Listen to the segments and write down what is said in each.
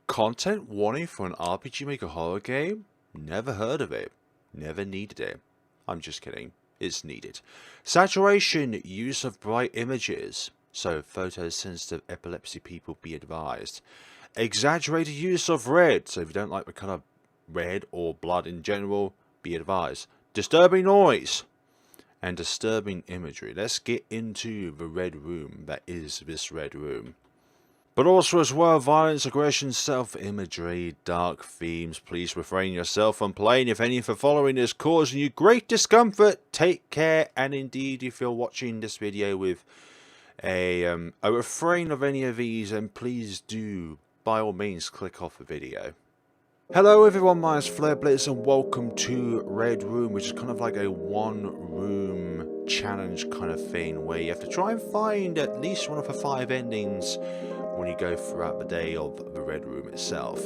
Content warning for an RPG Maker horror game? Never heard of it. Never needed it. I'm just kidding. It's needed. Saturation, use of bright images. So photosensitive epilepsy people be advised. Exaggerated use of red. So if you don't like the colour red or blood in general, be advised. Disturbing noise. And disturbing imagery. Let's get into the red room that is this red room. But also as well, violence, aggression, self-imagery, dark themes. Please refrain yourself from playing if any of the following is causing you great discomfort. Take care, and indeed if you're watching this video with a refrain of any of these, and please do, by all means, click off the video. Hello everyone, my name is FlareBlitzed and welcome to Red Room, which is kind of like a one-room challenge kind of thing, where you have to try and find at least one of the 5 endings when you go throughout the day of the Red Room itself.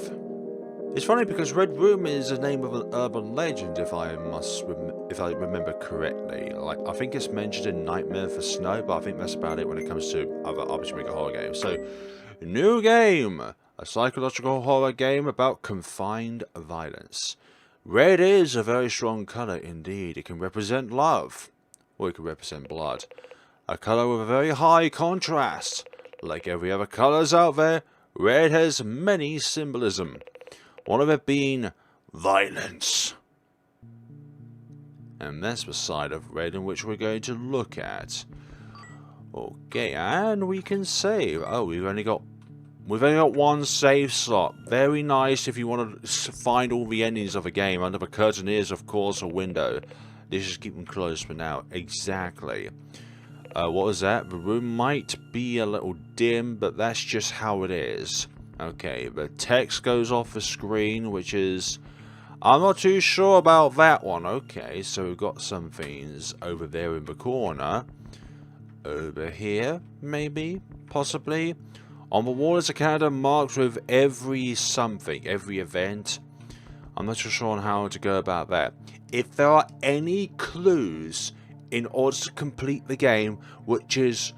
It's funny because Red Room is the name of an urban legend, if I remember correctly. Like, I think it's mentioned in Nightmare for Snow, but I think that's about it when it comes to other RPG Maker horror games. So, new game! A psychological horror game about confined violence. Red is a very strong colour indeed. It can represent love, or it can represent blood. A colour with a very high contrast. Like every other colours out there, red has many symbolism. One of it being violence. And that's the side of red in which we're going to look at. Okay, and we can save. Oh, we've only got one save slot. Very nice if you want to find all the endings of a game. Under the curtain is, of course, a window. Let's just keep them closed for now. Exactly. What was that? The room might be a little dim, but that's just how it is. Okay, the text goes off the screen, which is... I'm not too sure about that one. Okay, so we've got some things over there in the corner. Over here, maybe? Possibly? On the wall is a calendar marked with every something, every event. I'm not too sure on how to go about that. If there are any clues in order to complete the game, which is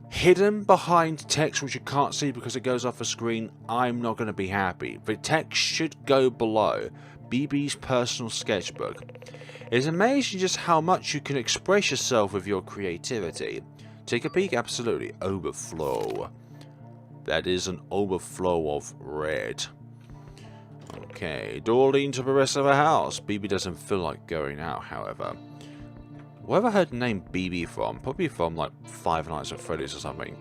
hidden behind text which you can't see because it goes off the screen, I'm not going to be happy. The text should go below. BB's personal sketchbook. It's amazing just how much you can express yourself with your creativity. Take a peek, absolutely. Overflow. That is an overflow of red. Okay, door leading to the rest of the house. BB doesn't feel like going out, however. Where have I heard the name BB from? Probably from like Five Nights at Freddy's or something.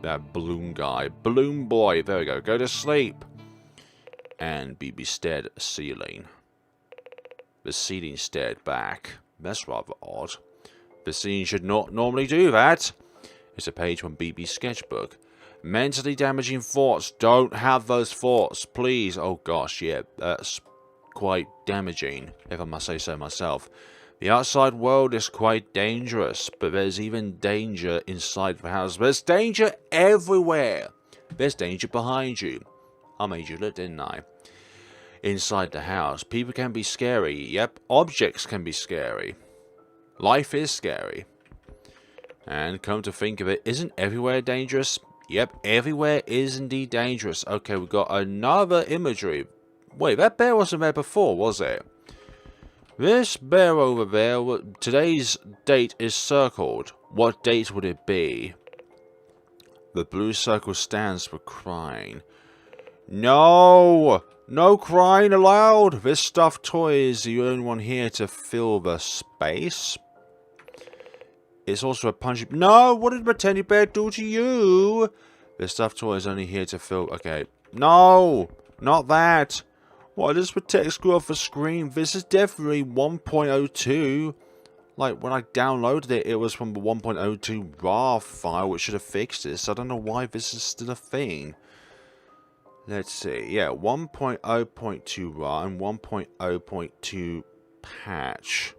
That balloon guy. Balloon boy. There we go. Go to sleep. And BB stared at the ceiling. The ceiling stared back. That's rather odd. The ceiling should not normally do that. It's a page from BB's sketchbook. Mentally damaging thoughts. Don't have those thoughts, please. Oh gosh, yeah, that's quite damaging, if I must say so myself. The outside world is quite dangerous, but there's even danger inside the house. There's danger everywhere. There's danger behind you. I made you look, didn't I? Inside the house, people can be scary. Yep, objects can be scary. Life is scary. And come to think of it, isn't everywhere dangerous? Yep, everywhere is indeed dangerous. Okay, we've got another imagery. Wait, that bear wasn't there before, was it? This bear over there, today's date is circled. What date would it be? The blue circle stands for crying. No! No crying allowed! This stuffed toy is the only one here to fill the space. It's also a punch. No! What did the teddy bear do to you? The stuffed toy is only here to fill... Okay. No! Not that! Why does the text go off the screen? This is definitely 1.02. Like, when I downloaded it, it was from the 1.02 RAR file, which should have fixed this. I don't know why this is still a thing. Let's see. Yeah, 1.0.2 RAR and 1.0.2 patch.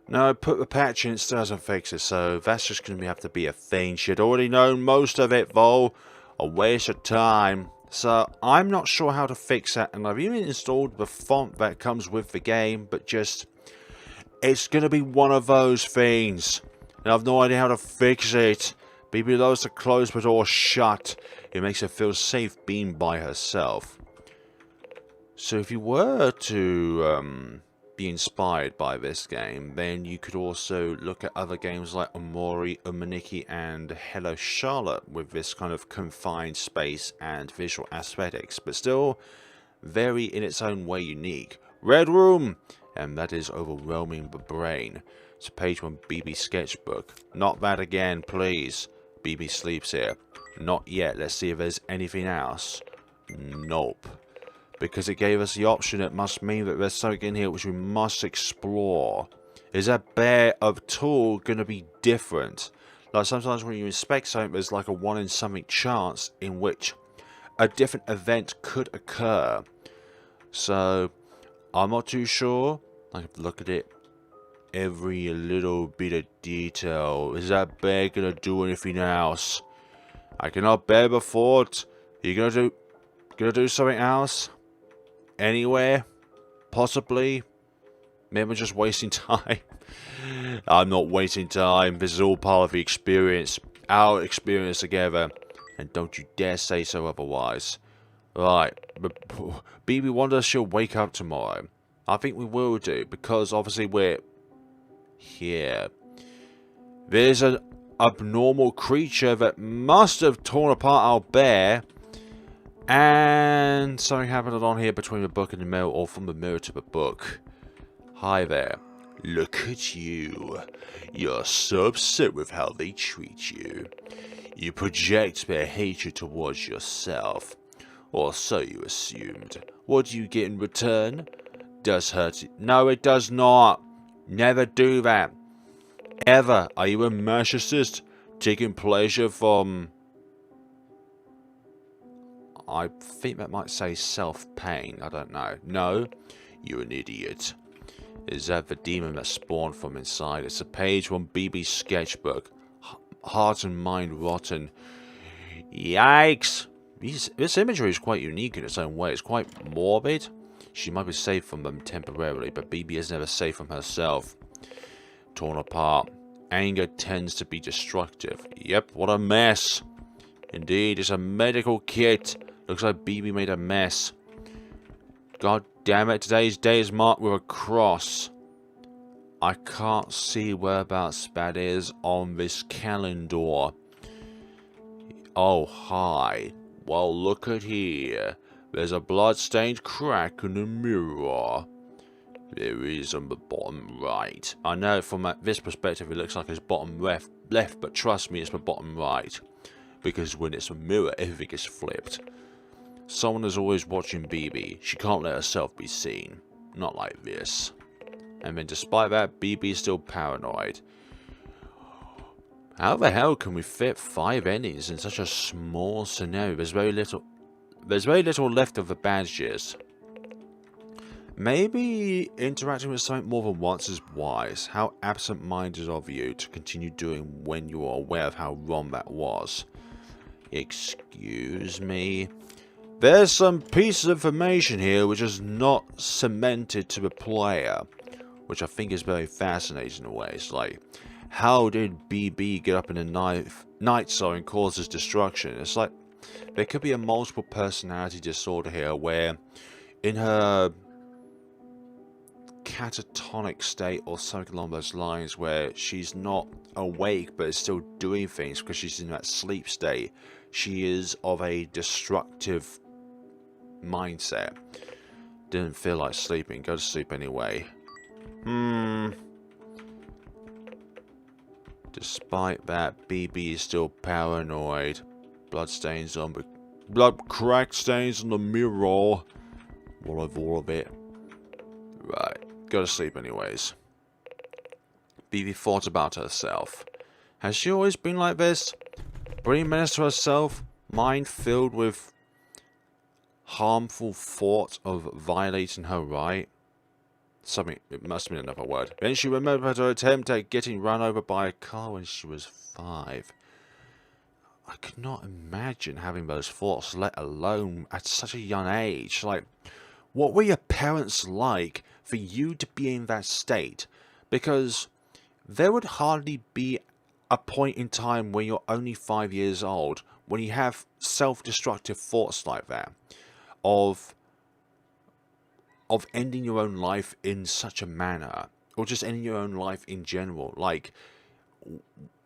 No, put the patch in, it still doesn't fix it, so that's just going to have to be a thing. She'd already known most of it, though. A waste of time. So, I'm not sure how to fix that, and I've even installed the font that comes with the game, but just... it's going to be one of those things. And I've no idea how to fix it. BB loves to close the door shut. It makes her feel safe being by herself. So if you were to be inspired by this game, then you could also look at other games like Omori, Umaniki, and Hello Charlotte with this kind of confined space and visual aesthetics, but still very in its own way unique. Red Room! And that is overwhelming the brain. It's page 1 BB sketchbook. Not that again, please. BB sleeps here. Not yet. Let's see if there's anything else. Nope. Because it gave us the option, it must mean that there's something in here which we must explore. Is that bear of tool going to be different? Like sometimes when you inspect something, there's like a 1 in something chance in which a different event could occur. So, I'm not too sure. I have to look at it. Every little bit of detail. Is that bear going to do anything else? I cannot bear the thought. Are you going to do something else? Anywhere? Possibly? Maybe I'm just wasting time. I'm not wasting time. This is all part of the experience. Our experience together. And don't you dare say so otherwise. Right. BB wonders she'll wake up tomorrow. I think we will do. Because obviously we're here. There's an abnormal creature that must have torn apart our bear. And something happened on here between the book and the mirror, or from the mirror to the book. Hi there. Look at you. You're so upset with how they treat you. You project their hatred towards yourself. Or so you assumed. What do you get in return? Does hurt you? No, it does not. Never do that. Ever. Are you a masochist? Taking pleasure from... I think that might say self-pain. I don't know. No, you're an idiot. Is that the demon that spawned from inside? It's a page 1 BB sketchbook. Heart and mind rotten. Yikes! This imagery is quite unique in its own way. It's quite morbid. She might be safe from them temporarily, but BB is never safe from herself. Torn apart. Anger tends to be destructive. Yep, what a mess. Indeed, it's a medical kit. Looks like BB made a mess. God damn it, today's day is marked with a cross. I can't see whereabouts that is on this calendar. Oh, hi. Well, look at here. There's a blood-stained crack in the mirror. There is on the bottom right. I know from this perspective it looks like it's bottom left, but trust me, it's the bottom right. Because when it's a mirror, everything is flipped. Someone is always watching BB. She can't let herself be seen. Not like this. And then despite that, BB is still paranoid. How the hell can we fit 5 endings in such a small scenario? There's very little left of the bandages. Maybe interacting with something more than once is wise. How absent-minded of you to continue doing when you are aware of how wrong that was. Excuse me. There's some pieces of information here which is not cemented to the player, which I think is very fascinating in a way. It's like, how did BB get up in the night zone and cause this destruction? It's like, there could be a multiple personality disorder here where in her catatonic state or something along those lines where she's not awake but is still doing things because she's in that sleep state, she is of a destructive mindset. Didn't feel like sleeping. Go to sleep anyway. Despite that, BB is still paranoid. Blood crack stains on the mirror. All of it. Right. Go to sleep anyways. BB thought about herself. Has she always been like this? Bringing menace to herself? Mind filled with harmful thought of violating her right? Something, it must have been another word. Then she remembered her attempt at getting run over by a car when she was 5. I could not imagine having those thoughts, let alone at such a young age. Like, what were your parents like for you to be in that state? Because there would hardly be a point in time when you're only 5 years old when you have self-destructive thoughts like that, of ending your own life in such a manner, or just ending your own life in general, like,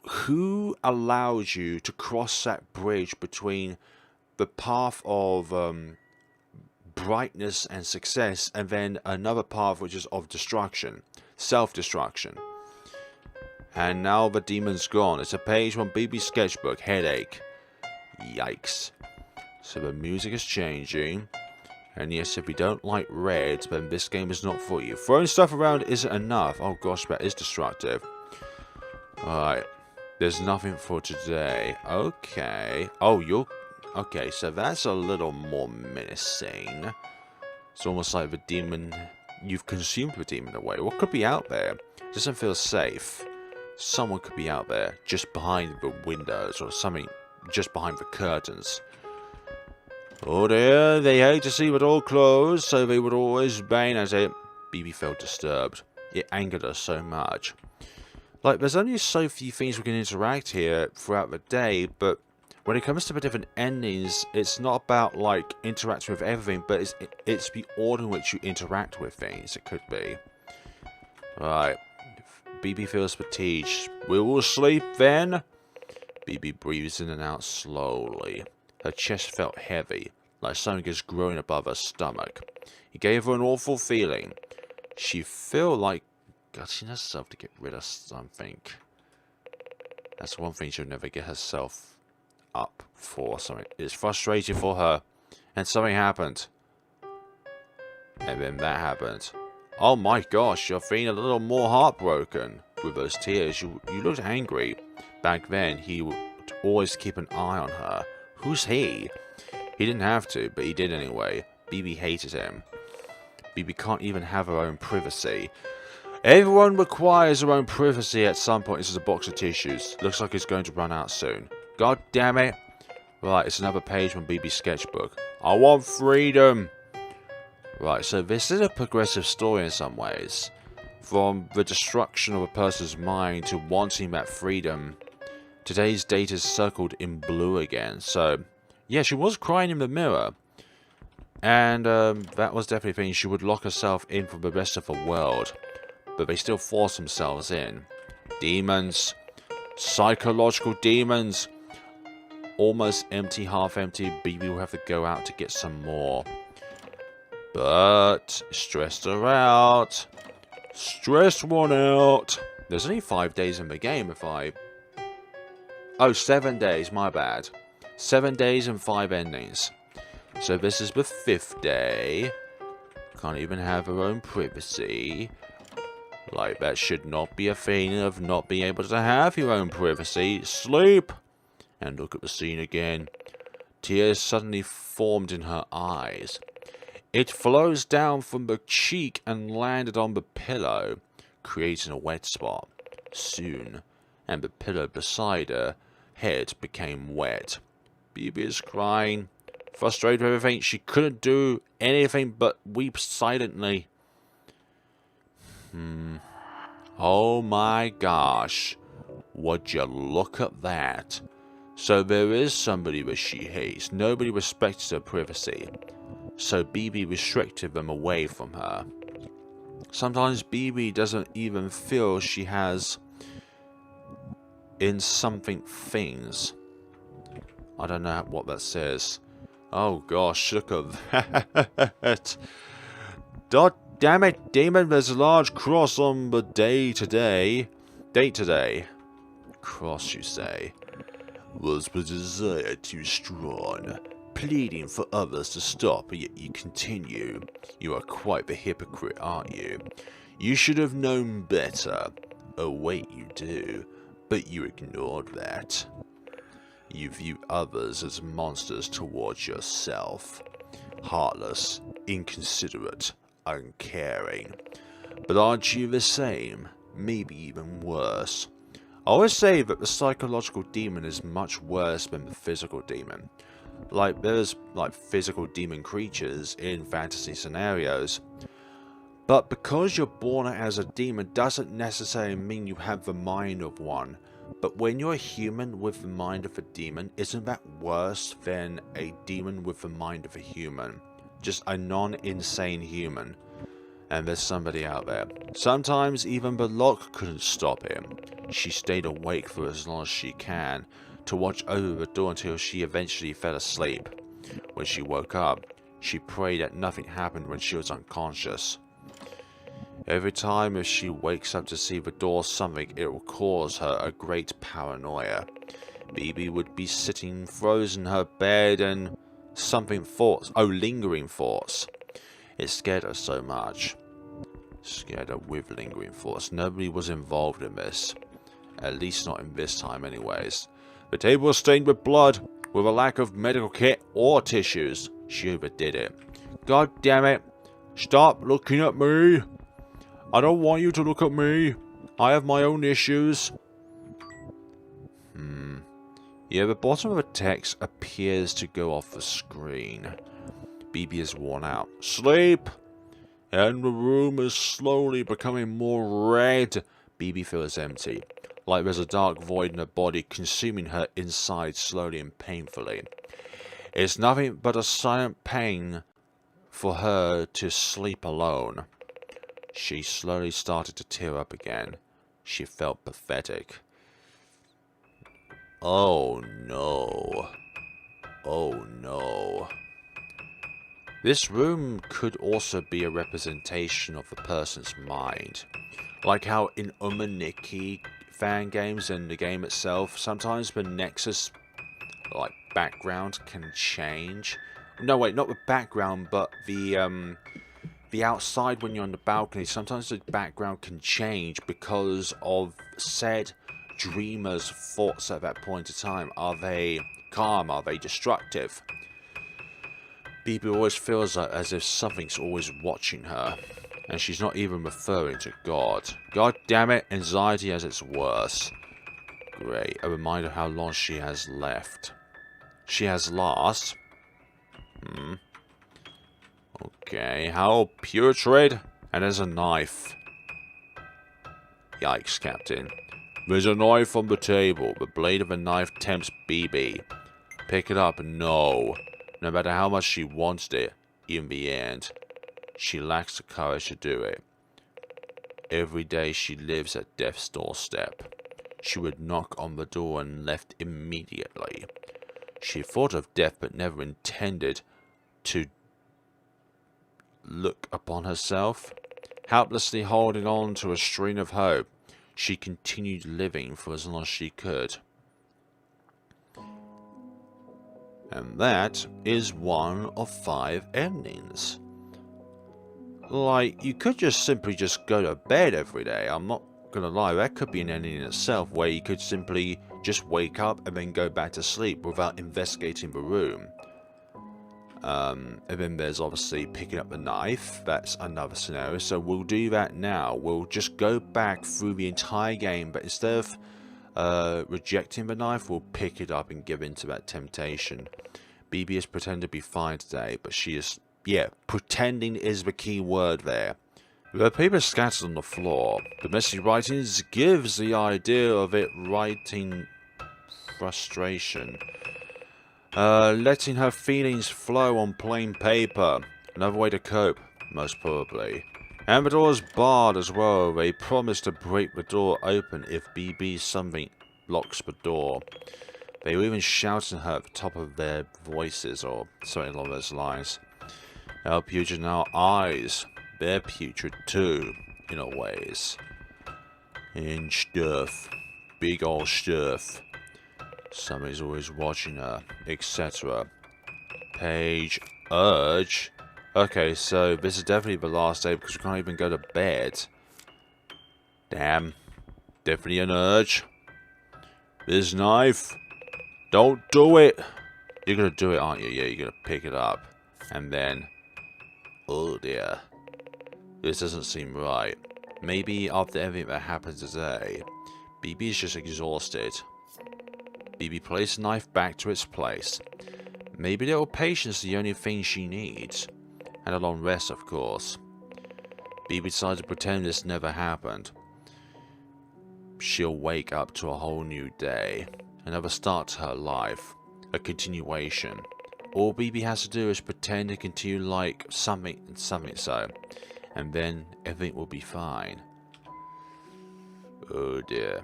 who allows you to cross that bridge between the path of brightness and success, and then another path which is of destruction, self-destruction? And now the demon's gone. It's a page from BB's sketchbook. Headache. Yikes. So the music is changing. And yes, if you don't like red, then this game is not for you. Throwing stuff around isn't enough. Oh gosh, that is destructive. Alright. There's nothing for today. Okay. Oh, you're... Okay, so that's a little more menacing. It's almost like the demon... You've consumed the demon away. What could be out there? It doesn't feel safe. Someone could be out there, just behind the windows, or something, just behind the curtains. Oh dear, they hate to see the door closed, so they would always bang at it. BB felt disturbed. It angered her so much. Like, there's only so few things we can interact here throughout the day, but when it comes to the different endings, it's not about, like, interacting with everything, but it's the order in which you interact with things, it could be. Right. BB feels fatigued. We will sleep then. BB breathes in and out slowly. Her chest felt heavy, like something is growing above her stomach. It gave her an awful feeling. She felt like gutting herself to get rid of something. That's one thing she'll never get herself up for. Something. It's frustrating for her. And something happened. And then that happened. Oh my gosh, you're feeling a little more heartbroken. With those tears, you looked angry. Back then, he would always keep an eye on her. Who's he? He didn't have to, but he did anyway. BB hated him. BB can't even have her own privacy. Everyone requires their own privacy at some point. This is a box of tissues. Looks like it's going to run out soon. God damn it. Right, it's another page from BB's sketchbook. I want freedom. Right, so this is a progressive story in some ways. From the destruction of a person's mind to wanting that freedom. Today's date is circled in blue again. So, yeah, she was crying in the mirror. And that was definitely a thing. She would lock herself in from the rest of the world. But they still force themselves in. Demons. Psychological demons. Almost empty, half empty. BB will have to go out to get some more. But stressed her out. Stressed one out. There's only 5 days in the game if I... Oh, 7 days, my bad. 7 days and 5 endings. So this is the 5th day. Can't even have her own privacy. Like, that should not be a thing of not being able to have your own privacy. Sleep! And look at the scene again. Tears suddenly formed in her eyes. It flows down from the cheek and landed on the pillow, creating a wet spot. Soon, and the pillow beside her head became wet. BB is crying, frustrated with everything. She couldn't do anything but weep silently. Oh my gosh. Would you look at that? So there is somebody that she hates. Nobody respects her privacy. So BB restricted them away from her. Sometimes BB doesn't even feel she has in something things. I don't know what that says. Oh gosh, look at that. God damn it, demon, there's a large cross on the date today. Cross, you say. Was the desire too strong? Pleading for others to stop, yet you continue. You are quite the hypocrite, aren't you? You should have known better. Oh wait, you do. But you ignored that. You view others as monsters towards yourself. Heartless, inconsiderate, uncaring. But aren't you the same? Maybe even worse. I always say that the psychological demon is much worse than the physical demon. Like, there's, like, physical demon creatures in fantasy scenarios. But because you're born as a demon doesn't necessarily mean you have the mind of one. But when you're a human with the mind of a demon, isn't that worse than a demon with the mind of a human? Just a non-insane human. And there's somebody out there. Sometimes even the lock couldn't stop him. She stayed awake for as long as she can, to watch over the door until she eventually fell asleep. When she woke up, she prayed that nothing happened when she was unconscious. Every time if she wakes up to see the door something, it will cause her a great paranoia. BB would be sitting frozen in her bed and lingering thoughts. It scared her so much. Scared her with lingering thoughts. Nobody was involved in this. At least not in this time anyways. The table was stained with blood, with a lack of medical kit or tissues. She overdid it. God damn it. Stop looking at me. I don't want you to look at me. I have my own issues. Yeah, the bottom of the text appears to go off the screen. BB is worn out. Sleep! And the room is slowly becoming more red. BB feels empty. Like there's a dark void in her body consuming her inside slowly and painfully. It's nothing but a silent pain for her to sleep alone. She slowly started to tear up again. She felt pathetic. Oh no. Oh no. This room could also be a representation of the person's mind. Like how in Umaniki fan games and the game itself, sometimes the Nexus background can change. No wait, not the background, but the outside when you're on the balcony, sometimes the background can change because of said dreamer's thoughts at that point in time. Are they calm? Are they destructive? BB always feels as if something's always watching her. And she's not even referring to God. God damn it, anxiety at its worst. Great, a reminder of how long she has left. She has lost. Okay, how putrid. And there's a knife. Yikes, Captain. There's a knife on the table. The blade of a knife tempts BB. Pick it up, no. No matter how much she wanted it, in the end, she lacks the courage to do it. Every day she lives at death's doorstep. She would knock on the door and left immediately. She thought of death but never intended to look upon herself. Helplessly holding on to a string of hope, she continued living for as long as she could. And that is one of 5 endings. Like, you could just simply go to bed every day. I'm not gonna lie, that could be an ending in itself, where you could simply just wake up and then go back to sleep without investigating the room. And then there's obviously picking up the knife. That's another scenario. So we'll do that now. We'll just go back through the entire game, but instead of rejecting the knife, we'll pick it up and give in to that temptation. BB is pretending to be fine today, but she is, yeah, pretending is the key word there. There are papers scattered on the floor. The messy writings gives the idea of it writing frustration. Letting her feelings flow on plain paper. Another way to cope, most probably. And the door is barred as well. They promise to break the door open if BB something blocks the door. They were even shouting at her at the top of their voices or something along those lines. Our putrid in our eyes. They're putrid too, in a ways. And stuff. Big old stuff. Somebody's always watching her, etc. Page urge. Okay, so this is definitely the last day because we can't even go to bed. Damn. Definitely an urge. This knife. Don't do it. You're gonna do it, aren't you? Yeah, you're gonna pick it up. And then... oh dear. This doesn't seem right. Maybe after everything that happened today, BB is just exhausted. BB placed the knife back to its place. Maybe a little patience is the only thing she needs. And a long rest, of course. BB decided to pretend this never happened. she'll wake up to a whole new day. Another start to her life. A continuation. All BB has to do is pretend to continue like something and something so. And then everything will be fine. Oh dear.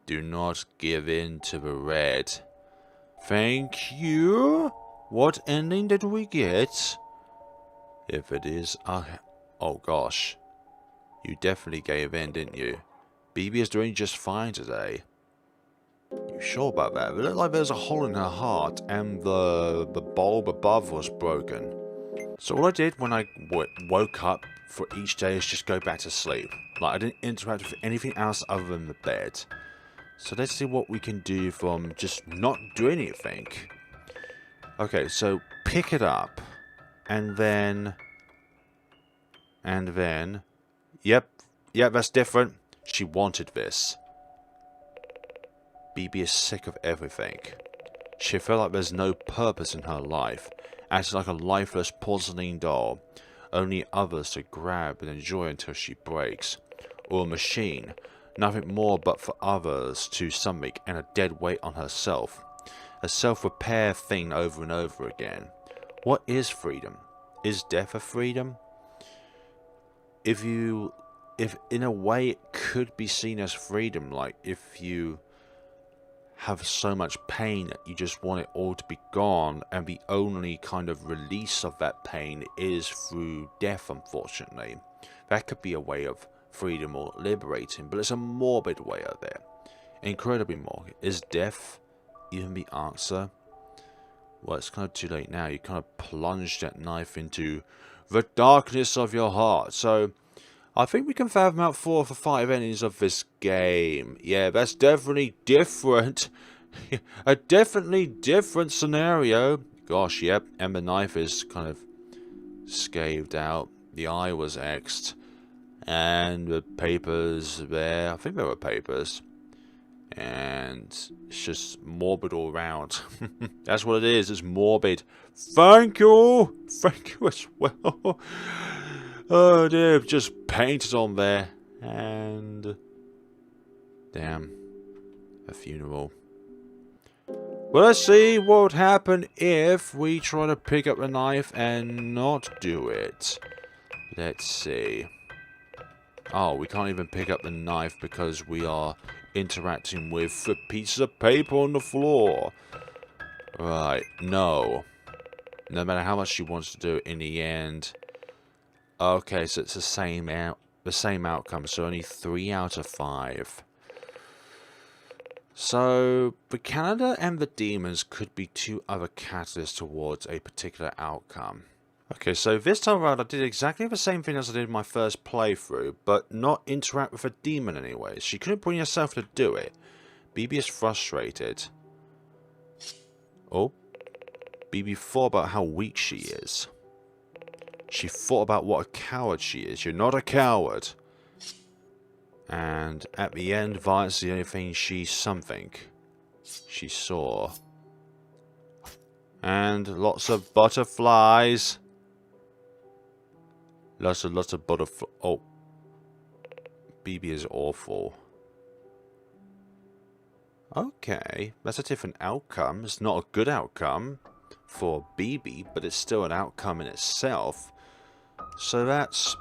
Do not give in to the red. Thank you. What ending did we get? If it is... oh gosh. You definitely gave in, didn't you? BB is doing just fine today. You sure about that? It looked like there's a hole in her heart and the bulb above was broken. So all I did when I woke up for each day is just go back to sleep. Like I didn't interact with anything else other than the bed. So let's see what we can do from just not doing anything. Okay, so pick it up. And then... Yep, that's different. She wanted this. BB is sick of everything. She felt like there's no purpose in her life. Acting like a lifeless porcelain doll. Only others to grab and enjoy until she breaks. Or a machine. Nothing more but for others to something and a dead weight on herself. A self-repair thing over and over again. What is freedom? Is death a freedom? If in a way it could be seen as freedom, like if you have so much pain that you just want it all to be gone, and the only kind of release of that pain is through death, unfortunately. That could be a way of freedom or liberating, but it's a morbid way of it. Incredibly morbid. Is death even the answer? Well, it's kind of too late now. You kind of plunged that knife into the darkness of your heart. So, I think we can fathom out 4 of the 5 endings of this game. Yeah, that's definitely different. A definitely different scenario. Gosh, yep. And the knife is kind of scathed out. The eye was X'd. And the papers there. I think there were papers. And it's just morbid all around. That's what it is. It's morbid. Thank you. Thank you as well. Oh dear, just painted on there. And... damn. A funeral. Well, let's see what would happen if we try to pick up the knife and not do it. Let's see. Oh, we can't even pick up the knife because we are interacting with the piece of paper on the floor. Right, no. No matter how much she wants to do it in the end. Okay, so it's the same outcome, so only 3 out of 5. So, the calendar and the demons could be 2 other catalysts towards a particular outcome. Okay, so this time around I did exactly the same thing as I did in my first playthrough, but not interact with a demon anyways. She couldn't bring herself to do it. BB is frustrated. Oh. BB thought about how weak she is. She thought about what a coward she is. You're not a coward. And at the end, violence is the only thing she saw. And lots of butterflies. Lots of butterflies. Oh. BB is awful. Okay. That's a different outcome. It's not a good outcome for BB, but it's still an outcome in itself. So that's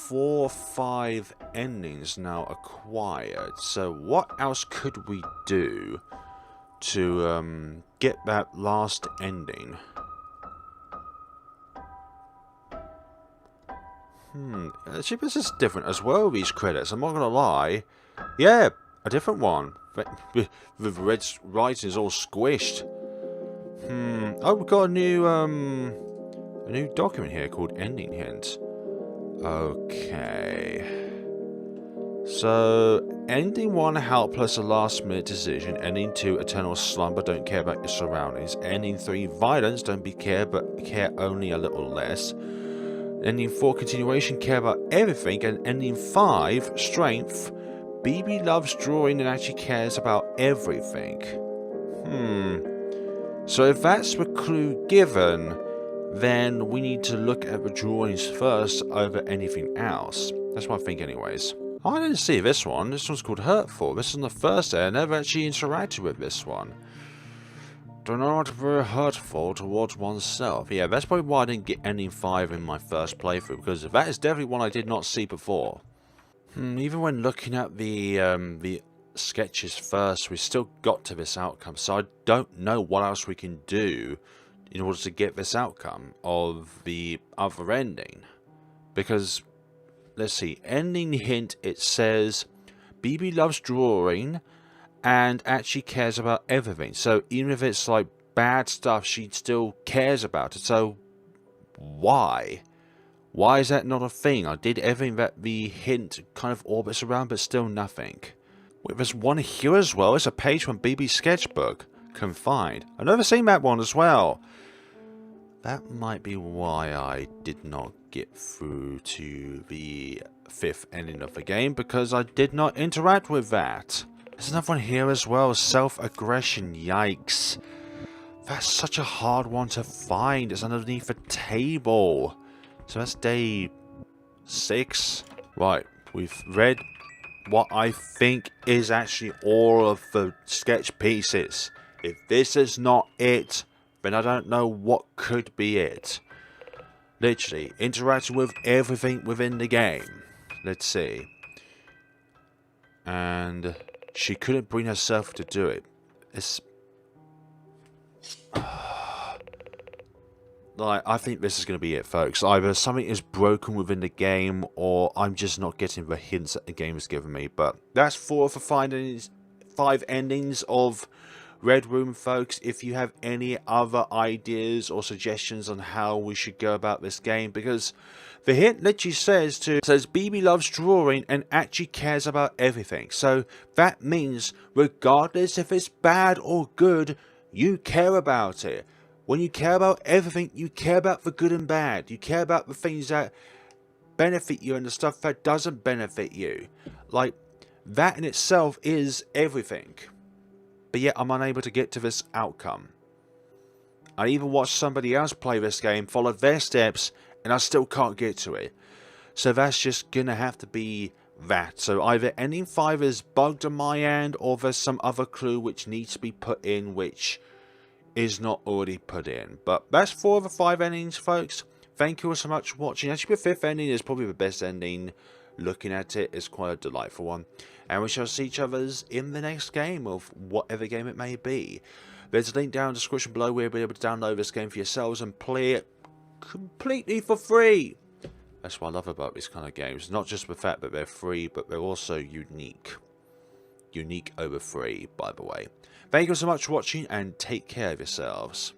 4, 5 endings now acquired. So what else could we do to get that last ending? Actually, this is different as well, these credits. I'm not going to lie. Yeah, a different one. The red writing is all squished. Oh, we've got a new document here called Ending Hint. Okay. So, ending 1, helpless, a last-minute decision. Ending 2, eternal slumber, don't care about your surroundings. Ending 3, violence, don't be care, but care only a little less. Ending 4, continuation, care about everything. And ending 5, strength, BB loves drawing and actually cares about everything. So if that's the clue given, then we need to look at the drawings first over anything else. That's what I think anyways. I didn't see this one. This one's called Hurtful. This is the first day I never actually interacted with this one. Do not be hurtful towards oneself. Yeah, that's probably why I didn't get ending 5 in my first playthrough, because that is definitely one I did not see before. Even when looking at the sketches first, we still got to this outcome, so I don't know what else we can do in order to get this outcome of the other ending. Because, let's see, ending hint, it says, BB loves drawing and actually cares about everything. So even if it's like bad stuff, she still cares about it. So why? Why is that not a thing? I did everything that the hint kind of orbits around, but still nothing. Wait, there's one here as well. It's a page from BB's sketchbook. Confined. I've never seen that one as well. That might be why I did not get through to the 5th ending of the game, because I did not interact with that. There's another one here as well. Self-aggression. Yikes. That's such a hard one to find. It's underneath a table. So that's day 6. Right, we've read what I think is actually all of the sketch pieces. If this is not it, then I don't know what could be it. Literally, interacting with everything within the game. Let's see. And she couldn't bring herself to do it. It's... like, I think this is going to be it, folks. Either something is broken within the game, or I'm just not getting the hints that the game has given me. But that's 4 of the 5 endings of Red Room, folks. If you have any other ideas or suggestions on how we should go about this game, because the hint literally says BB loves drawing and actually cares about everything. So that means regardless if it's bad or good, you care about it. When you care about everything, you care about the good and bad. You care about the things that benefit you and the stuff that doesn't benefit you. Like, that in itself is everything. But yet I'm unable to get to this outcome. I even watched somebody else play this game, followed their steps, and I still can't get to it. So that's just gonna have to be that. So either ending 5 is bugged on my end, or there's some other clue which needs to be put in which is not already put in. But that's 4 of the 5 endings, folks. Thank you all so much for watching. Actually, the 5th ending is probably the best ending. Looking at it, it's quite a delightful one. And we shall see each other's in the next game, of whatever game it may be. There's a link down in the description below where you'll be able to download this game for yourselves and play it completely for free. That's what I love about these kind of games. Not just the fact that they're free, but they're also unique. Unique over free, by the way. Thank you so much for watching, and take care of yourselves.